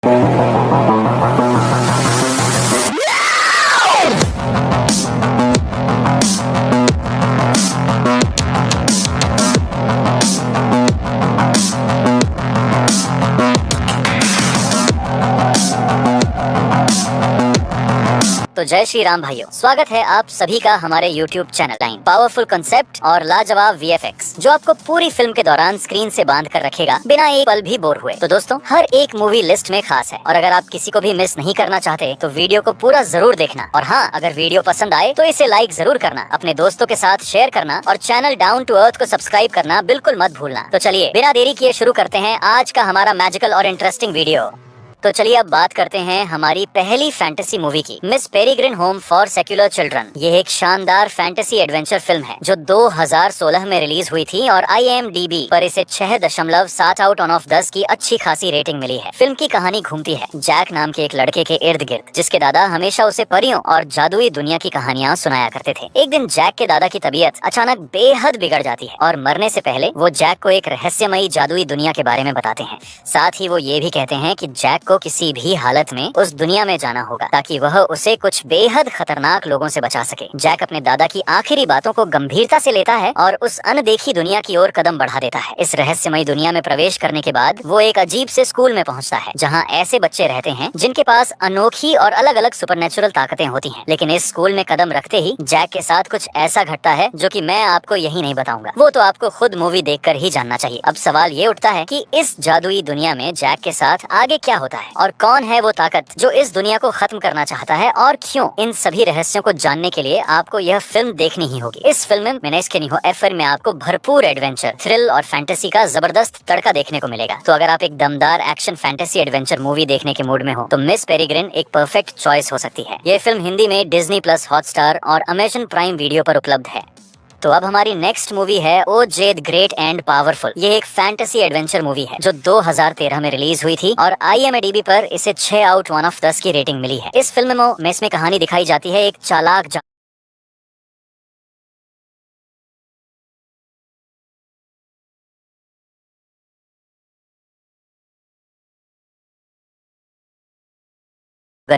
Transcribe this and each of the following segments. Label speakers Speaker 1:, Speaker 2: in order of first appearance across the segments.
Speaker 1: तो जय श्री राम भाइयों, स्वागत है आप सभी का हमारे YouTube channel time. Powerful concept और लाजवाब VFX जो आपको पूरी फिल्म के दौरान स्क्रीन से बांध कर रखेगा बिना एक पल भी बोर हुए। तो दोस्तों, हर एक मूवी लिस्ट में खास है और अगर आप किसी को भी मिस नहीं करना चाहते तो वीडियो को पूरा जरूर देखना। और हाँ, अगर वीडियो पसंद आए तो इसे लाइक जरूर करना, अपने दोस्तों के साथ शेयर करना और चैनल डाउन टू अर्थ को सब्सक्राइब करना बिल्कुल मत भूलना। तो चलिए बिना देरी किए शुरू करते हैं आज का हमारा मैजिकल और इंटरेस्टिंग वीडियो। तो चलिए अब बात करते हैं हमारी पहली फैंटेसी मूवी की, Miss Peregrine home for peculiar children. ये एक शानदार फैंटेसी एडवेंचर फिल्म है जो 2016 में रिलीज हुई थी और IMDb पर इसे 6.7 आउट ऑफ 10 की अच्छी खासी रेटिंग मिली है। फिल्म की कहानी घूमती है जैक नाम के एक लड़के के इर्द गिर्द, जिसके दादा हमेशा उसे परियों और जादुई दुनिया की कहानियां सुनाया करते थे। एक दिन जैक के दादा की तबीयत अचानक बेहद बिगड़ जाती है और मरने से पहले वो जैक को एक रहस्यमयी जादुई दुनिया के बारे में बताते हैं। साथ ही वो ये भी कहते हैं कि जैक को किसी भी हालत में उस दुनिया में जाना होगा ताकि वह उसे कुछ बेहद खतरनाक लोगों से बचा सके। जैक अपने दादा की आखिरी बातों को गंभीरता से लेता है और उस अनदेखी दुनिया की ओर कदम बढ़ा देता है। इस रहस्यमयी दुनिया में प्रवेश करने के बाद वो एक अजीब से स्कूल में पहुंचता है जहां ऐसे बच्चे रहते हैं जिनके पास अनोखी और अलग अलग सुपरनेचुरल ताकतें होती हैं। लेकिन इस स्कूल में कदम रखते ही जैक के साथ कुछ ऐसा घटता है जो कि मैं आपको यही नहीं बताऊंगा, वो तो आपको खुद मूवी देखकर ही जानना चाहिए। अब सवाल ये उठता है कि इस जादुई दुनिया में जैक के साथ आगे क्या होता है और कौन है वो ताकत जो इस दुनिया को खत्म करना चाहता है और क्यों। इन सभी रहस्यों को जानने के लिए आपको यह फिल्म देखनी ही होगी। इस फिल्म में मैंने इसके नहीं हो एफर में आपको भरपूर एडवेंचर, थ्रिल और फैंटेसी का जबरदस्त तड़का देखने को मिलेगा। तो अगर आप एक दमदार एक्शन फैंटेसी एडवेंचर मूवी देखने के मूड में हो तो मिस पेरिग्रिन एक परफेक्ट चॉइस हो सकती है। ये फिल्म हिंदी में Disney+ हॉटस्टार और Amazon प्राइम वीडियो पर उपलब्ध है। तो अब हमारी नेक्स्ट मूवी है ओ जेद ग्रेट एंड पावरफुल। ये एक फैंटेसी एडवेंचर मूवी है जो 2013 में रिलीज हुई थी और IMDb पर इसे 6 आउट ऑफ 10 की रेटिंग मिली है। इस फिल्म में इसमें कहानी दिखाई जाती है एक चालाक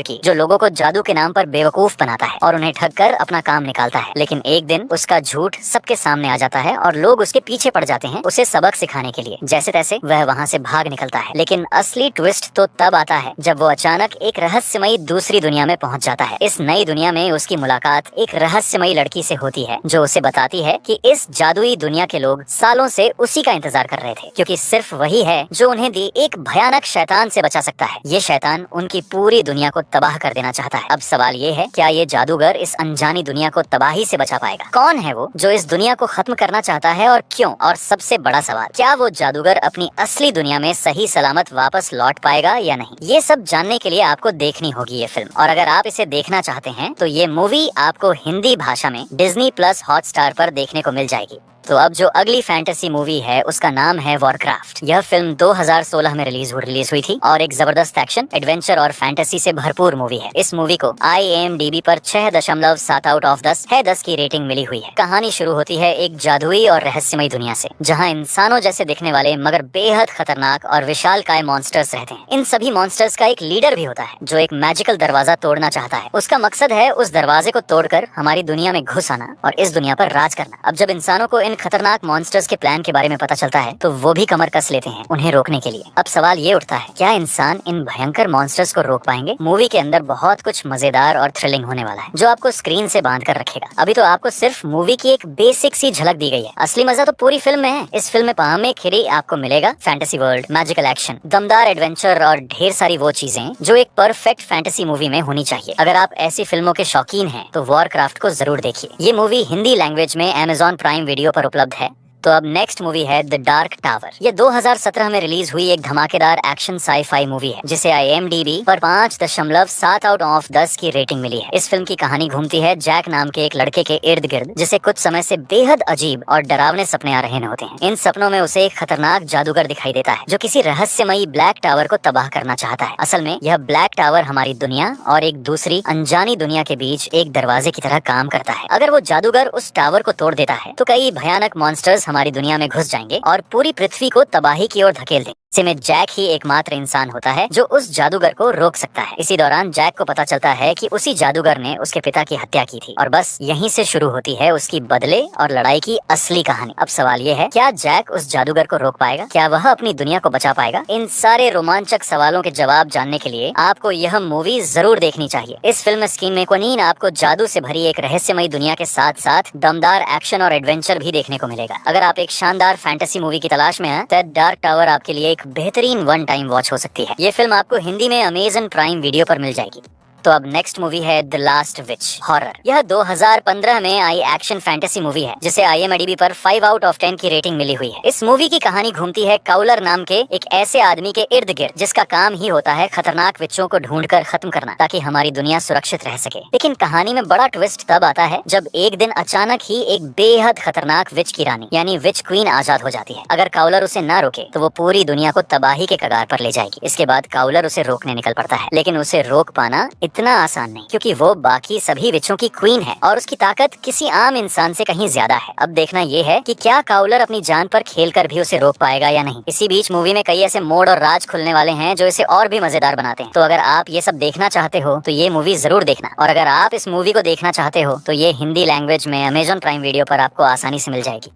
Speaker 1: की जो लोगों को जादू के नाम पर बेवकूफ बनाता है और उन्हें ठग कर अपना काम निकालता है। लेकिन एक दिन उसका झूठ सबके सामने आ जाता है और लोग उसके पीछे पड़ जाते हैं उसे सबक सिखाने के लिए। जैसे तैसे वह वहाँ से भाग निकलता है, लेकिन असली ट्विस्ट तो तब आता है जब वो अचानक एक रहस्यमयी दूसरी दुनिया में पहुँच जाता है। इस नई दुनिया में उसकी मुलाकात एक रहस्यमयी लड़की से होती है जो उसे बताती है कि इस जादुई दुनिया के लोग सालों से उसी का इंतजार कर रहे थे, क्योंकि सिर्फ वही है जो उन्हें दी एक भयानक शैतान से बचा सकता है। ये शैतान उनकी पूरी दुनिया को तबाह कर देना चाहता है। अब सवाल ये है, क्या ये जादूगर इस अनजानी दुनिया को तबाही से बचा पाएगा? कौन है वो जो इस दुनिया को खत्म करना चाहता है और क्यों? और सबसे बड़ा सवाल, क्या वो जादूगर अपनी असली दुनिया में सही सलामत वापस लौट पाएगा या नहीं? ये सब जानने के लिए आपको देखनी होगी ये फिल्म। और अगर आप इसे देखना चाहते हैं तो ये मूवी आपको हिंदी भाषा में Disney+ हॉटस्टार पर देखने को मिल जाएगी। तो अब जो अगली फैंटेसी मूवी है उसका नाम है वॉरक्राफ्ट। यह फिल्म 2016 में रिलीज हुई थी और एक जबरदस्त एक्शन, एडवेंचर और फैंटेसी से भरपूर मूवी है। इस मूवी को IMDb पर 6.7 आउट ऑफ 10 की रेटिंग मिली हुई है। कहानी शुरू होती है एक जादुई और रहस्यमयी दुनिया से जहां इंसानों जैसे दिखने वाले मगर बेहद खतरनाक और विशालकाय मॉन्स्टर्स रहते हैं। इन सभी मॉन्स्टर्स का एक लीडर भी होता है जो एक मैजिकल दरवाजा तोड़ना चाहता है। उसका मकसद है उस दरवाजे को तोड़कर हमारी दुनिया में घुस आना और इस दुनिया पर राज करना। अब जब इंसानों को इन खतरनाक मॉन्स्टर्स के प्लान के बारे में पता चलता है तो वो भी कमर कस लेते हैं उन्हें रोकने के लिए। अब सवाल ये उठता है, क्या इंसान इन भयंकर मॉन्स्टर्स को रोक पाएंगे? मूवी के अंदर बहुत कुछ मजेदार और थ्रिलिंग होने वाला है जो आपको स्क्रीन से बांध कर रखेगा। अभी तो आपको सिर्फ मूवी की एक बेसिक सी झलक दी गई है, असली मजा तो पूरी फिल्म में है। इस फिल्म में पामे खिरी आपको मिलेगा फैंटेसी वर्ल्ड, मैजिकल एक्शन, दमदार एडवेंचर और ढेर सारी वो चीजें जो एक परफेक्ट फैंटेसी मूवी में होनी चाहिए। अगर आप ऐसी फिल्मों के शौकीन हैं तो वॉरक्राफ्ट को जरूर देखिए। ये मूवी हिंदी लैंग्वेज में Amazon प्राइम वीडियो पर उपलब्ध है। तो अब नेक्स्ट मूवी है द डार्क टावर। ये 2017 में रिलीज हुई एक धमाकेदार एक्शन साई-फाई मूवी है जिसे IMDb पर 5.7 आउट ऑफ 10 की रेटिंग मिली है। इस फिल्म की कहानी घूमती है जैक नाम के एक लड़के के इर्द गिर्द जिसे कुछ समय से बेहद अजीब और डरावने सपने आ रहे होते हैं। इन सपनों में उसे एक खतरनाक जादूगर दिखाई देता है जो किसी रहस्यमयी ब्लैक टावर को तबाह करना चाहता है। असल में यह ब्लैक टावर हमारी दुनिया और एक दूसरी अनजानी दुनिया के बीच एक दरवाजे की तरह काम करता है। अगर वो जादूगर उस टावर को तोड़ देता है तो कई भयानक मॉन्स्टर्स हमारी दुनिया में घुस जाएंगे और पूरी पृथ्वी को तबाही की ओर धकेल देंगे। ऐसे में जैक ही एकमात्र इंसान होता है जो उस जादूगर को रोक सकता है। इसी दौरान जैक को पता चलता है कि उसी जादूगर ने उसके पिता की हत्या की थी और बस यहीं से शुरू होती है उसकी बदले और लड़ाई की असली कहानी। अब सवाल ये है, क्या जैक उस जादूगर को रोक पाएगा? क्या वह अपनी दुनिया को बचा पाएगा? इन सारे रोमांचक सवालों के जवाब जानने के लिए आपको यह मूवी जरूर देखनी चाहिए। इस फिल्म स्क्रीन में क्वीन आपको जादू से भरी एक रहस्यमयी दुनिया के साथ साथ दमदार एक्शन और एडवेंचर भी देखने को मिलेगा। अगर आप एक शानदार फैंटेसी मूवी की तलाश में हैं, तो डार्क टावर आपके लिए एक बेहतरीन वन टाइम वॉच हो सकती है। ये फिल्म आपको हिंदी में अमेज़न प्राइम वीडियो पर मिल जाएगी। तो अब नेक्स्ट मूवी है द लास्ट विच हॉरर। यह 2015 में आई एक्शन फैंटेसी मूवी है जिसे IMDb पर 5 आउट ऑफ 10 की रेटिंग मिली हुई है। इस मूवी की कहानी घूमती है काउलर नाम के एक ऐसे आदमी के इर्द गिर्द जिसका काम ही होता है खतरनाक विचों को ढूंढकर खत्म करना ताकि हमारी दुनिया सुरक्षित रह सके। लेकिन कहानी में बड़ा ट्विस्ट तब आता है जब एक दिन अचानक ही एक बेहद खतरनाक विच की रानी यानी विच क्वीन आजाद हो जाती है। अगर काउलर उसे ना रोके तो वो पूरी दुनिया को तबाही के कगार पर ले जाएगी। इसके बाद काउलर उसे रोकने निकल पड़ता है, लेकिन उसे रोक पाना इतना आसान नहीं क्योंकि वो बाकी सभी विचों की क्वीन है और उसकी ताकत किसी आम इंसान से कहीं ज्यादा है। अब देखना ये है कि क्या काउलर अपनी जान पर खेलकर भी उसे रोक पाएगा या नहीं। इसी बीच मूवी में कई ऐसे मोड़ और राज खुलने वाले हैं जो इसे और भी मजेदार बनाते हैं। तो अगर आप ये सब देखना चाहते हो तो ये मूवी जरूर देखना, और अगर आप इस मूवी को देखना चाहते हो तो ये हिंदी लैंग्वेज में अमेज़न प्राइम वीडियो पर आपको आसानी से मिल जाएगी।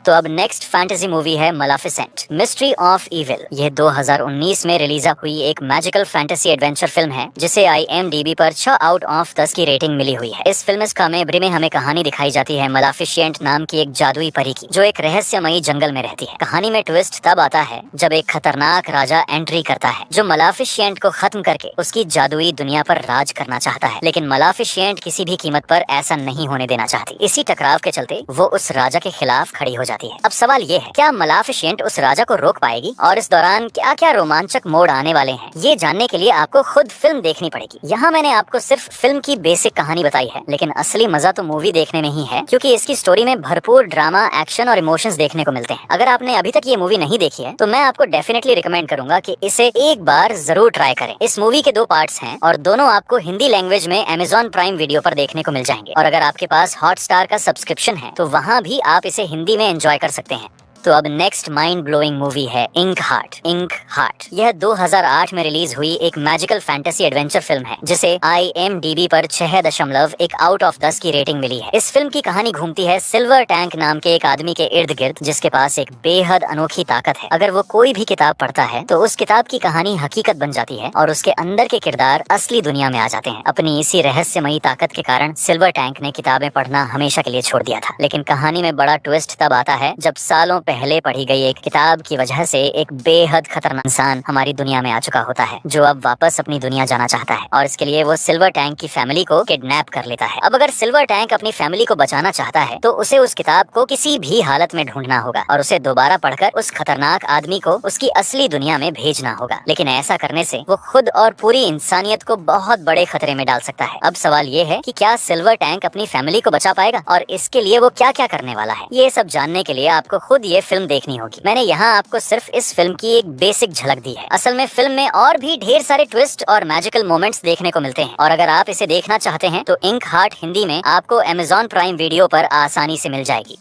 Speaker 1: तो अब नेक्स्ट फैंटेसी मूवी है मलेफिसेंट मिस्ट्री ऑफ इविल। यह 2019 में रिलीज हुई एक मैजिकल फैंटेसी एडवेंचर फिल्म है जिसे IMDb पर 6 आउट ऑफ 10 की रेटिंग मिली हुई है। इस फिल्म कामेब्री में हमें कहानी दिखाई जाती है मलेफिसेंट नाम की एक जादुई परी की जो एक रहस्यमयी जंगल में रहती है। कहानी में ट्विस्ट तब आता है जब एक खतरनाक राजा एंट्री करता है जो मलेफिसेंट को खत्म करके उसकी जादुई दुनिया पर राज करना चाहता है, लेकिन मलेफिसेंट किसी भी कीमत पर ऐसा नहीं होने देना चाहती। इसी टकराव के चलते वो उस राजा के खिलाफ खड़ी हो जाती है। अब सवाल ये है, क्या मलेफिसेंट उस राजा को रोक पाएगी और इस दौरान क्या क्या रोमांचक मोड़ आने वाले हैं? ये जानने के लिए आपको खुद फिल्म देखनी पड़ेगी। यहाँ मैंने आपको सिर्फ फिल्म की बेसिक कहानी बताई है, लेकिन असली मजा तो मूवी देखने में ही है क्योंकि इसकी स्टोरी में भरपूर ड्रामा, एक्शन और इमोशंस देखने को मिलते हैं। अगर आपने अभी तक ये मूवी नहीं देखी है तो मैं आपको डेफिनेटली रिकमेंड करूंगा कि इसे एक बार जरूर ट्राई करें। इस मूवी के 2 पार्ट्स हैं और दोनों आपको हिंदी लैंग्वेज में अमेज़न प्राइम वीडियो पर देखने को मिल जाएंगे, और अगर आपके पास हॉटस्टार का सब्सक्रिप्शन है तो वहाँ भी आप इसे हिंदी में एंजॉय कर सकते हैं। तो अब नेक्स्ट माइंड ब्लोइंग मूवी है इंक हार्ट। यह 2008 में रिलीज हुई एक मैजिकल फैंटेसी एडवेंचर फिल्म है जिसे IMDb पर 6.1 आउट ऑफ 10 की रेटिंग मिली है। इस फिल्म की कहानी घूमती है सिल्वर टैंक नाम के एक आदमी के इर्द गिर्द जिसके पास एक बेहद अनोखी ताकत है। अगर वो कोई भी किताब पढ़ता है तो उस किताब की कहानी हकीकत बन जाती है और उसके अंदर के किरदार असली दुनिया में आ जाते हैं। अपनी इसी रहस्यमयी ताकत के कारण सिल्वर टैंक ने किताबें पढ़ना हमेशा के लिए छोड़ दिया था, लेकिन कहानी में बड़ा ट्विस्ट तब आता है जब सालों पहले पढ़ी गई एक किताब की वजह से एक बेहद खतरनाक इंसान हमारी दुनिया में आ चुका होता है जो अब वापस अपनी दुनिया जाना चाहता है, और इसके लिए वो सिल्वर टैंक की फैमिली को किडनैप कर लेता है। अब अगर सिल्वर टैंक अपनी फैमिली को बचाना चाहता है तो उसे उस किताब को किसी भी हालत में ढूंढना होगा और उसे दोबारा पढ़कर उस खतरनाक आदमी को उसकी असली दुनिया में भेजना होगा। लेकिन ऐसा करने से वो खुद और पूरी इंसानियत को बहुत बड़े खतरे में डाल सकता है। अब सवाल ये है कि क्या सिल्वर टैंक अपनी फैमिली को बचा पाएगा और इसके लिए वो क्या क्या करने वाला है। ये सब जानने के लिए आपको खुद ये फिल्म देखनी होगी। मैंने यहाँ आपको सिर्फ इस फिल्म की एक बेसिक झलक दी है। असल में फिल्म में और भी ढेर सारे ट्विस्ट और मैजिकल मोमेंट्स देखने को मिलते हैं, और अगर आप इसे देखना चाहते हैं तो इंक हार्ट हिंदी में आपको अमेज़न प्राइम वीडियो पर आसानी से मिल जाएगी।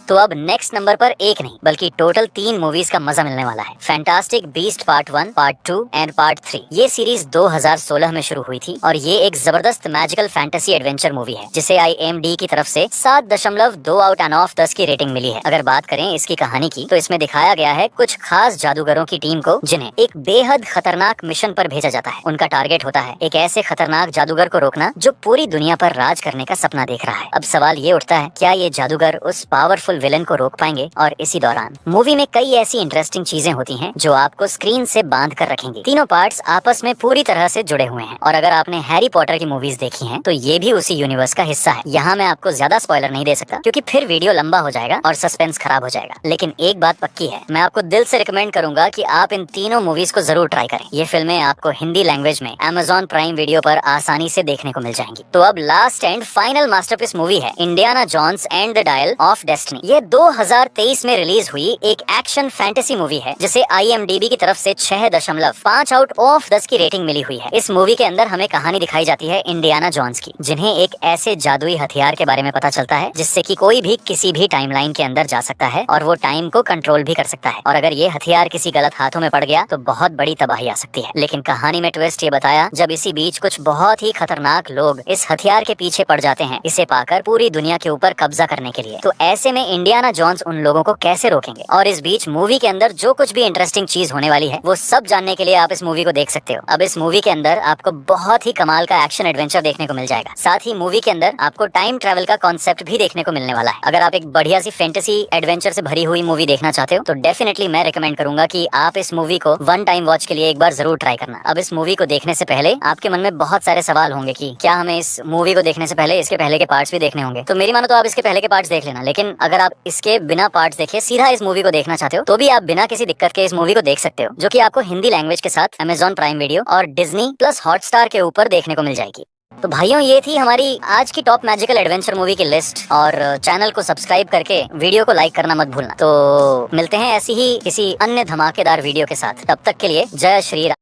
Speaker 1: तो अब नेक्स्ट नंबर पर एक नहीं बल्कि टोटल 3 मूवीज का मजा मिलने वाला है। Fantastic beast part 1, part 2 and part 3। ये सीरीज 2016 में शुरू हुई थी और ये एक जबरदस्त मैजिकल फैंटेसी एडवेंचर मूवी है जिसे IMDb की तरफ से 7.2 आउट ऑफ 10 की रेटिंग मिली है। अगर बात करें इसकी कहानी की तो इसमें दिखाया गया है कुछ खास जादूगरों की टीम को जिन्हें एक बेहद खतरनाक मिशन पर भेजा जाता है। उनका टारगेट होता है एक ऐसे खतरनाक जादूगर को रोकना जो पूरी दुनिया पर राज करने का सपना देख रहा है। अब सवाल ये उठता है, क्या ये जादूगर उस पावरफुल विलन को रोक पाएंगे? और इसी दौरान मूवी में कई ऐसी इंटरेस्टिंग चीजें होती हैं जो आपको स्क्रीन से बांध कर रखेंगी। तीनों पार्ट्स आपस में पूरी तरह से जुड़े हुए हैं, और अगर आपने हैरी पॉटर की मूवीज देखी हैं तो ये भी उसी यूनिवर्स का हिस्सा है। यहाँ मैं आपको ज्यादा स्पॉइलर नहीं दे सकता क्योंकि फिर वीडियो लंबा हो जाएगा और सस्पेंस खराब हो जाएगा, लेकिन एक बात पक्की है, मैं आपको दिल से रिकमेंड करूंगा कि आप इन तीनों मूवीज को जरूर ट्राई करें। ये फिल्में आपको हिंदी लैंग्वेज में अमेज़न प्राइम वीडियो पर आसानी से देखने को मिल जाएंगी। तो अब last and final masterpiece movie है Indiana Jones and the dial of destiny. ये 2023 में रिलीज हुई एक एक्शन फैंटेसी मूवी है जिसे IMDb की तरफ से 6.5 आउट ऑफ 10 की रेटिंग मिली हुई है। इस मूवी के अंदर हमें कहानी दिखाई जाती है इंडियाना जोन्स की, जिन्हें एक ऐसे जादुई हथियार के बारे में पता चलता है जिससे कि कोई भी किसी भी टाइमलाइन के अंदर जा सकता है और वो टाइम को कंट्रोल भी कर सकता है। और अगर ये हथियार किसी गलत हाथों में पड़ गया तो बहुत बड़ी तबाही आ सकती है। लेकिन कहानी में ट्विस्ट ये बताया जब इसी बीच कुछ बहुत ही खतरनाक लोग इस हथियार के पीछे पड़ जाते हैं इसे पाकर पूरी दुनिया के ऊपर कब्जा करने के लिए। तो ऐसे में इंडियाना जोन्स उन लोगों को कैसे रोकेंगे, और इस बीच मूवी के अंदर जो कुछ भी इंटरेस्टिंग चीज होने वाली है वो सब जानने के लिए आप इस मूवी को देख सकते हो। अब इस मूवी के अंदर आपको बहुत ही कमाल का एक्शन एडवेंचर देखने को मिल जाएगा। साथ ही मूवी के अंदर आपको टाइम ट्रैवल का कॉन्सेप्ट भी देखने को मिलने वाला है। अगर आप एक बढ़िया सी फैंटेसी एडवेंचर से भरी हुई मूवी देखना चाहते हो तो डेफिनेटली मैं रिकमेंड करूंगा कि आप इस मूवी को वन टाइम वॉच के लिए एक बार जरूर ट्राई करना। अब इस मूवी को देखने से पहले आपके मन में बहुत सारे सवाल होंगे कि क्या हमें इस मूवी को देखने से पहले इसके पहले के पार्ट्स भी देखने होंगे। तो मेरी मानो तो आप इसके पहले के पार्ट्स देख लेना, लेकिन अगर आप इसके बिना पार्ट्स देखे सीधा इस मूवी को देखना चाहते हो तो भी आप बिना किसी दिक्कत के इस मूवी को देख सकते हो, जो कि आपको हिंदी लैंग्वेज के साथ Amazon प्राइम वीडियो और Disney प्लस हॉटस्टार के ऊपर देखने को मिल जाएगी। तो भाइयों, ये थी हमारी आज की टॉप मैजिकल एडवेंचर मूवी की लिस्ट, और चैनल को सब्सक्राइब करके वीडियो को लाइक करना मत भूलना। तो मिलते हैं ऐसी ही किसी अन्य धमाकेदार वीडियो के साथ, तब तक के लिए जय श्री राम।